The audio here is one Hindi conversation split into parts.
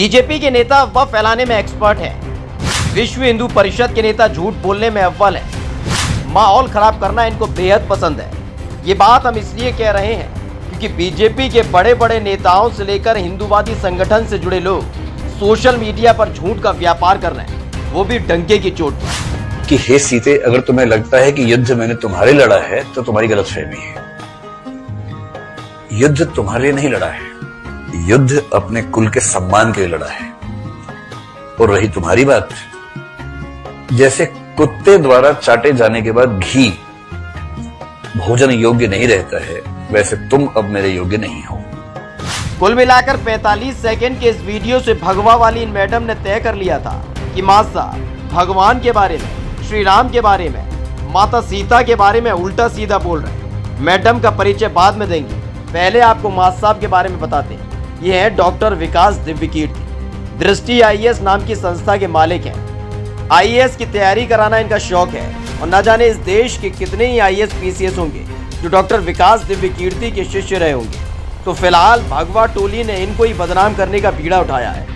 बीजेपी के नेता अफवाह फैलाने में एक्सपर्ट हैं। विश्व हिंदू परिषद के नेता झूठ बोलने में अव्वल हैं। माहौल खराब करना इनको बेहद पसंद है। ये बात हम इसलिए कह रहे हैं क्योंकि बीजेपी के बड़े बड़े नेताओं से लेकर हिंदूवादी संगठन से जुड़े लोग सोशल मीडिया पर झूठ का व्यापार कर रहे हैं, वो भी डंके की चोट पर। कि हे सीते, अगर तुम्हें लगता है कि युद्ध मैंने तुम्हारे लड़ा है तो तुम्हारी गलतफहमी है। युद्ध तुम्हारे लिए नहीं लड़ा है, युद्ध अपने कुल के सम्मान के लिए लड़ा है। और रही तुम्हारी बात, जैसे कुत्ते द्वारा चाटे जाने के बाद घी भोजन योग्य नहीं रहता है, वैसे तुम अब मेरे योग्य नहीं हो। कुल मिलाकर 45 सेकंड के इस वीडियो से भगवा वाली इन मैडम ने तय कर लिया था कि मां साहब भगवान के बारे में, श्री राम के बारे में, माता सीता के बारे में उल्टा सीधा बोल रहे हैं। मैडम का परिचय बाद में देंगे, पहले आपको मां साहब के बारे में बताते हैं। ये है डॉक्टर विकास दिव्यकीर्ति। दृष्टि आईएएस नाम की संस्था के मालिक हैं। आईएएस की तैयारी कराना इनका शौक है और न जाने इस देश के कितने ही आईएएस पीसीएस होंगे जो डॉक्टर विकास दिव्यकीर्ति के शिष्य रहे होंगे। तो फिलहाल भगवा टोली ने इनको ही बदनाम करने का बीड़ा उठाया है।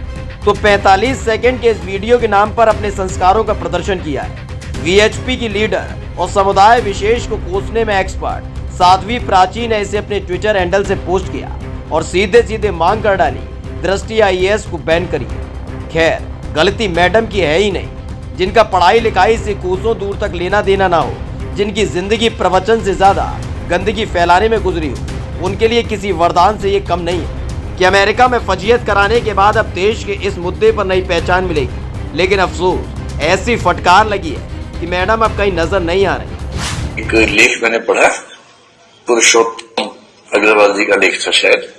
तो 45 सेकंड के इस वीडियो के नाम पर अपने संस्कारों का प्रदर्शन किया है। वीएचपी की लीडर और समुदाय विशेष को कोसने में एक्सपर्ट साध्वी प्राची ने इसे अपने ट्विटर हैंडल से पोस्ट किया और सीधे सीधे मांग कर डाली दृष्टि आईएएस को बैन करिए। खैर, गलती मैडम की है ही नहीं, जिनका पढ़ाई लिखाई से कोसों दूर तक लेना देना ना हो, जिनकी जिंदगी प्रवचन से ज्यादा गंदगी फैलाने में गुजरी हो, उनके लिए किसी वरदान से ये कम नहीं है कि अमेरिका में फजीयत कराने के बाद अब देश के इस मुद्दे पर नई पहचान मिलेगी। लेकिन अफसोस, ऐसी फटकार लगी है कि मैडम अब कहीं नजर नहीं आ रही। एक लेख मैंने पढ़ा, पुरुषोत्तम अग्रवाल जी का लेख था शायद,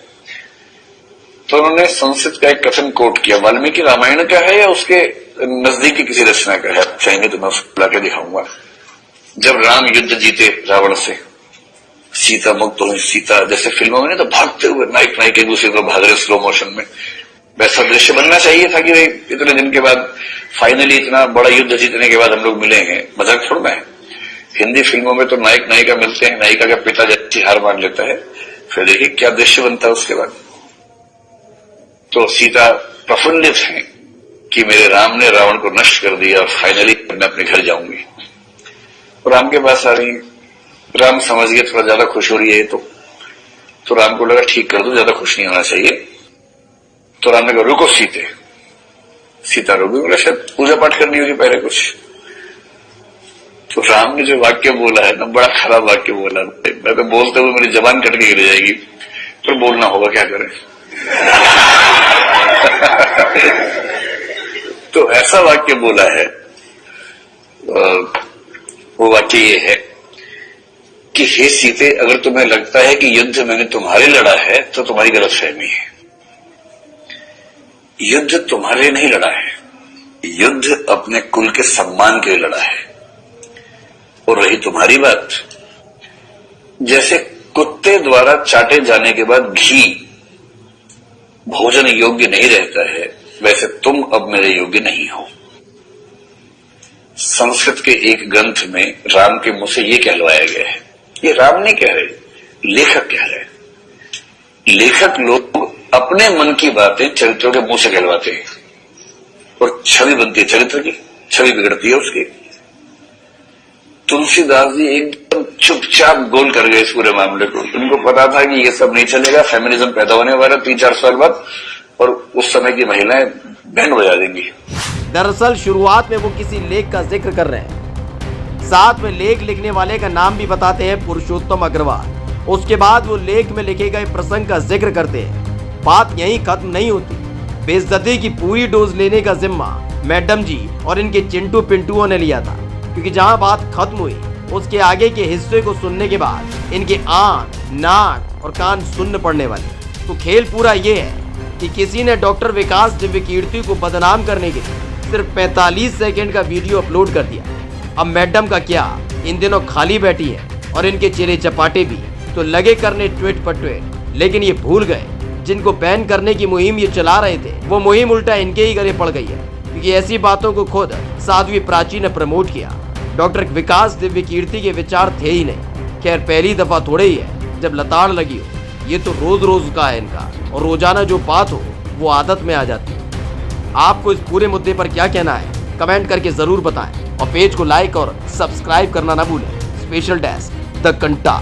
तो उन्होंने संस्कृत का एक कथन कोट किया। वाल्मीकि रामायण का है या उसके नजदीकी किसी रचना का है, चाहेंगे तो मैं उसको ला के दिखाऊंगा। जब राम युद्ध जीते रावण से, सीता मुक्त हुई, सीता जैसे फिल्मों में नहीं तो भागते हुए नायक नायक एक दूसरे को भाग रहे स्लो मोशन में, वैसा दृश्य बनना चाहिए था कि भाई इतने दिन के बाद फाइनली इतना बड़ा युद्ध जीतने के बाद हम लोग मिले हैं। मजाक थोड़ा है। हिंदी फिल्मों में तो नायक नायिका मिलते हैं, नायिका का पिता जैसी हार मान लेता है, फिर देखिए क्या दृश्य बनता है उसके बाद। तो सीता प्रफुल्लित हैं कि मेरे राम ने रावण को नष्ट कर दिया और फाइनली मैं अपने घर जाऊंगी। राम के पास आ रही, राम समझ गए थोड़ा ज्यादा खुश हो रही है तो राम को लगा ठीक कर दो, ज्यादा खुश नहीं होना चाहिए। तो राम ने कहा रुको सीते। सीता रुकी, बोला शायद पूजा पाठ करनी होगी पहले कुछ। तो राम ने जो वाक्य बोला है ना, बड़ा खराब वाक्य बोला। मैं तो बोलते हुए मेरी जबान कट के गिर जाएगी, तो बोलना होगा, क्या करें। तो ऐसा वाक्य बोला है, वो वाक्य ये है कि हे सीते, अगर तुम्हें लगता है कि युद्ध मैंने तुम्हारे लड़ा है तो तुम्हारी गलतफहमी है। युद्ध तुम्हारे लिए नहीं लड़ा है, युद्ध अपने कुल के सम्मान के लिए लड़ा है। और रही तुम्हारी बात, जैसे कुत्ते द्वारा चाटे जाने के बाद घी भोजन योग्य नहीं रहता है, वैसे तुम अब मेरे योग्य नहीं हो। संस्कृत के एक ग्रंथ में राम के मुंह से ये कहलवाया गया है। ये राम नहीं कह रहे, लेखक कह रहे। लेखक लोग अपने मन की बातें चरित्रों के मुंह से कहलवाते हैं और छवि बनती है, चरित्र की छवि बिगड़ती है उसकी। तुलसीदास जी एकदम चुपचाप गोल कर गए इस पूरे मामले को। उनको पता था कि ये सब नहीं चलेगा, फेमिनिज्म पैदा होने वाला 3-4 साल बाद, और उस समय की महिलाएं बैंड बजा देंगी। दरअसल शुरुआत में वो किसी लेख का जिक्र कर रहे हैं, साथ में लेख लिखने वाले का नाम भी बताते हैं, पुरुषोत्तम अग्रवाल। उसके बाद वो लेख में लिखे गए प्रसंग का जिक्र करते हैं। बात यहीं खत्म नहीं होती। बेइज्जती की पूरी डोज लेने का जिम्मा मैडम जी और इनके चिंटू पिंटुओं ने लिया था, क्योंकि जहां बात खत्म हुई उसके आगे के हिस्से को सुनने के बाद इनके आंख, नाक और कान सुन्न पड़ने वाले। तो खेल पूरा ये है कि किसी ने डॉक्टर विकास दिव्यकीर्ति को बदनाम करने के लिए सिर्फ 45 सेकंड का वीडियो अपलोड कर दिया। अब मैडम का क्या, इन दिनों खाली बैठी है और इनके चेले चपाटे भी तो लगे करने ट्वीट पर ट्वीट। लेकिन ये भूल गए जिनको बैन करने की मुहिम ये चला रहे थे, वो मुहिम उल्टा इनके ही गले पड़ गई है, क्योंकि ऐसी बातों को खुद साध्वी प्राची ने प्रमोट किया। डॉक्टर विकास दिव्यकीर्ति के विचार थे ही नहीं। खैर, पहली दफा थोड़े ही है जब लताड़ लगी हो, ये तो रोज रोज का है इनका, और रोजाना जो बात हो वो आदत में आ जाती है। आपको इस पूरे मुद्दे पर क्या कहना है कमेंट करके जरूर बताएं और पेज को लाइक और सब्सक्राइब करना ना भूलें। स्पेशल डेस्क द घंटा।